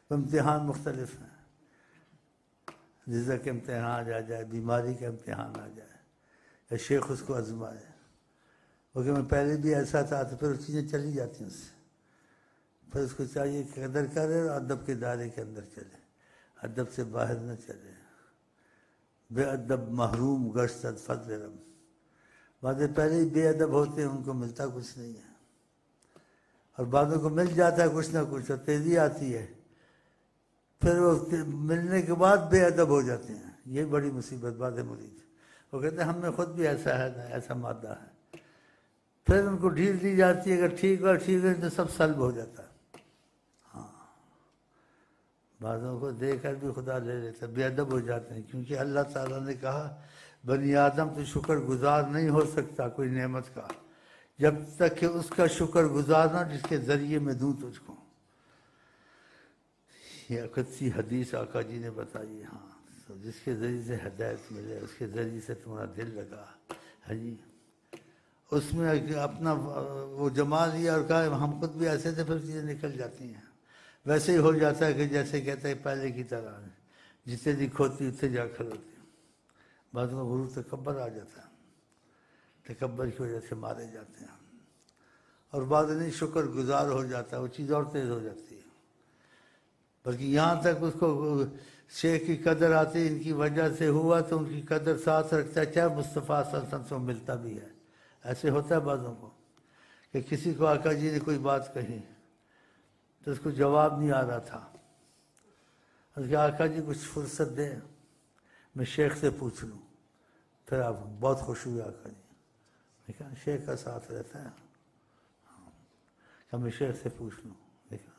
امتحان مختلف ہیں، رزق کا امتحان آ جائے، بیماری کا امتحان آ جائے، یا شیخ اس کو آزمائے، کیونکہ میں پہلے بھی ایسا تھا تو پھر وہ چیزیں چلی جاتی ہیں اس سے، پھر اس کو چاہیے کہ قدر کرے اور ادب کے دائرے کے اندر چلے، ادب سے باہر نہ چلے۔ بے ادب محروم گشت از فضل رب، بعض پہلے ہی بے ادب ہوتے ہیں، ان کو ملتا کچھ نہیں ہے، اور بعضوں کو مل جاتا ہے کچھ نہ کچھ اور تیزی آتی ہے، پھر وہ ملنے کے بعد بے ادب ہو جاتے ہیں۔ یہ بڑی مصیبت بعض مرید، وہ کہتے ہیں ہم میں خود بھی ایسا ہے، ایسا مادہ ہے، پھر ان کو ڈھیل دی جاتی ہے، اگر ٹھیک ہے تو سب سلب ہو جاتا ہے۔ ہاں، بعضوں کو دے کر بھی خدا لے لیتا، بے ادب ہو جاتے ہیں، کیونکہ اللہ تعالیٰ نے کہا بنی آدم تو شکر گزار نہیں ہو سکتا کوئی نعمت کا جب تک کہ اس کا شکر گزار نہ جس کے ذریعے میں دوں تجھ کو۔ یہ قدسی حدیث آقا جی نے بتائی، ہاں، تو جس کے ذریعے سے ہدایت ملے، اس کے ذریعے سے تمہارا دل لگا، ہاں جی، اس میں اپنا وہ جما لیا اور کہا ہم خود بھی ایسے تھے، پھر چیزیں نکل جاتی ہیں۔ ویسے ہی ہو جاتا ہے کہ جیسے کہتے ہیں پہلے کی طرح، جتنے دی کھوتی اتنے جا کھڑوتی، بعض کو غرور تکبر آ جاتا ہے، تکبر کی وجہ سے مارے جاتے ہیں، اور بعض نہیں شکر گزار ہو جاتا ہے، وہ چیز اور تیز ہو جاتی ہے، بلکہ یہاں تک اس کو شیخ کی قدر آتی ان کی وجہ سے ہوا تو ان کی قدر ساتھ رکھتا ہے، کیا مصطفیٰ صلی اللہ علیہ وسلم سے ملتا بھی ہے۔ ایسے ہوتا ہے بعضوں کو کہ کسی کو آقا جی نے کوئی بات کہی تو اس کو جواب نہیں آ رہا تھا، اس کے آقا جی کچھ فرصت دیں میں شیخ سے پوچھ لوں، پھر آپ بہت خوش ہوئے آقا جی، دیکھا شیخ کا ساتھ رہتا ہے، کہ میں شیخ سے پوچھ لوں، دیکھا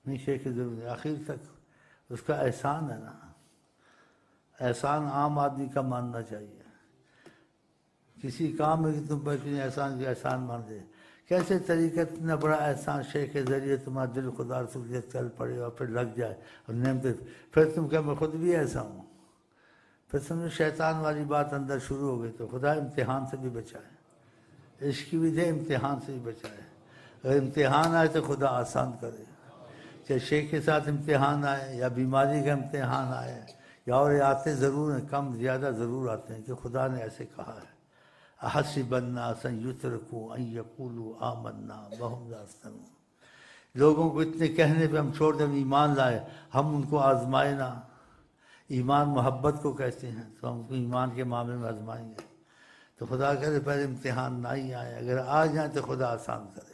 نہیں شیخ کی ضرورت ہے، آخر تک اس کا احسان ہے نا، احسان عام آدمی کا ماننا چاہیے، کسی کام میں کہ تم پر کسی احسان کی احسان مان دے، کیسے طریقہ اتنا بڑا احسان شیخ کے ذریعے تمہارا دل خدا رسول سے چل پڑے اور پھر لگ جائے اور نعمتیں، پھر تم کہ میں خود بھی ایسا ہوں، پھر سمجھو شیطان والی بات اندر شروع ہو گئی، تو خدا امتحان سے بھی بچائے، عشق کی بھی دے امتحان سے بھی بچائے، اگر امتحان آئے تو خدا آسان کرے، چاہے شیخ کے ساتھ امتحان آئے یا بیماری کا امتحان آئے یا اور آتے ضرور ہیں، کم زیادہ ضرور آتے ہیں کہ خدا نے ایسے کہا ہے، احسب الناس ان یترکوا ان یقولوا آمنا وهم لا یفتنون، لوگوں کو اتنے کہنے پہ ہم چھوڑ دیں ایمان لائے، ہم ان کو آزمائے نہ، ایمان محبت کو کہتے ہیں، تو ہم کو ایمان کے معاملے میں آزمائیں گے، تو خدا کرے پہلے امتحان نہ ہی آئے، اگر آ جائیں تو خدا آسان کرے۔